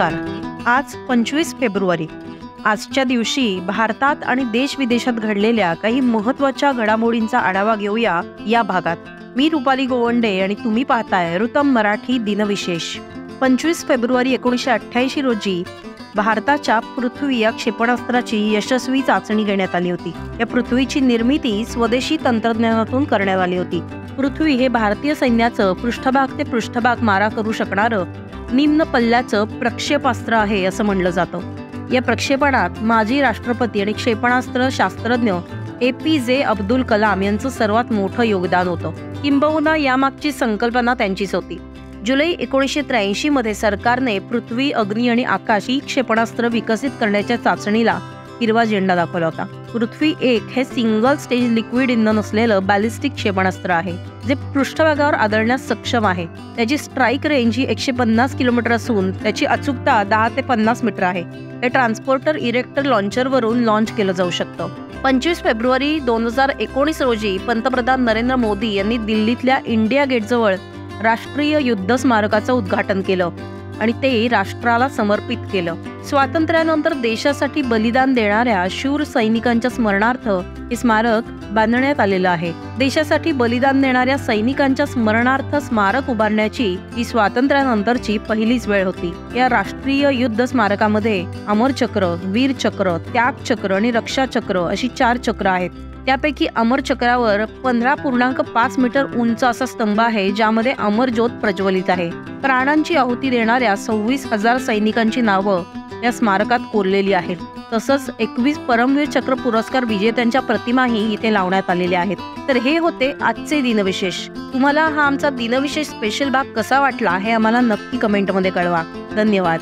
नमस्कार. आज 25 फेब्रुवारी. आजच्या दिवशी भारतात आणि देश-विदेशात घडलेल्या काही महत्त्वाच्या घडामोडींचा आढावा घेऊया या भागात. मी रुपाली गोवंडे आणि तुम्ही पाहताय ऋतम मराठी दिनविशेष. 25 फेब्रुवारी 1988 रोजी भारताच्या पृथ्वी या क्षेपणास्त्राची यशस्वी चाचणी घेण्यात आली होती. या पृथ्वीची निर्मिती स्वदेशी तंत्रज्ञानातून करण्यात आली होती. पृथ्वी हे भारतीय सैन्याचं पृष्ठभाग ते पृष्ठभाग मारा करू शकणारं निम्न पल्ल्याचं प्रक्षेपास्त्र आहे असं म्हणलं जातं. या प्रक्षेपणात माजी राष्ट्रपती आणि क्षेपणास्त्र शास्त्रज्ञ APJ अब्दुल कलाम यांचं सर्वात मोठं योगदान होतं. किंबहुना यामागची संकल्पना त्यांचीच होती. जुलै 1983 मध्ये सरकारने पृथ्वी, अग्नी आणि आकाश ही क्षेपणास्त्र विकसित करण्याच्या चाचणीला हिरवा झेंडा दाखवला होता. पृथ्वी 1 हे सिंगल स्टेज लिक्विड इंधन असलेलं बॅलिस्टिक क्षेपणास्त्र आहे, जे पृष्ठभागावर आदळण्यास सक्षम आहे. त्याची स्ट्राईक रेंज ही 150 किलोमीटर असून त्याची अचूकता 10 ते 50 मीटर आहे. हे ट्रान्सपोर्टर इरेक्टर लॉन्चरवरून लॉन्च केलं जाऊ शकतं. 25 फेब्रुवारी 2019 रोजी पंतप्रधान नरेंद्र मोदी यांनी दिल्लीतल्या इंडिया गेटजवळ राष्ट्रीय युद्ध स्मारकाचं उद्घाटन केलं आणि ते राष्ट्राला समर्पित केलं. स्वातंत्र्यानंतर देशासाठी बलिदान देणाऱ्या शूर सैनिकांच्या स्मरणार्थ हे स्मारक बांधण्यात आलेलं आहे. देशासाठी बलिदान देणाऱ्या सैनिकांच्या स्मरणार्थ स्मारक उभारण्याची ही स्वातंत्र्यानंतरची पहिलीच वेळ होती. या राष्ट्रीय युद्ध स्मारकामध्ये अमर चक्र, वीर चक्र, त्याग चक्र आणि रक्षा चक्र अशी 4 चक्र आहेत. त्यापैकी अमर चक्रावर 15.5 मीटर उंच असा स्तंभ आहे, ज्यामध्ये अमर ज्योत प्रज्वलित आहे. प्राणांची आहुती देणाऱ्या 26,000 सैनिकांची नावं या स्मारकात कोरलेली आहेत. तसंच 21 परमवीर चक्र पुरस्कार विजेत्यांच्या प्रतिमाही इथे लावण्यात आलेल्या आहेत. तर हे होते आजचे दिनविशेष. तुम्हाला हा आमचा दिनविशेष स्पेशल भाग कसा वाटला हे आम्हाला नक्की कमेंटमध्ये कळवा. धन्यवाद.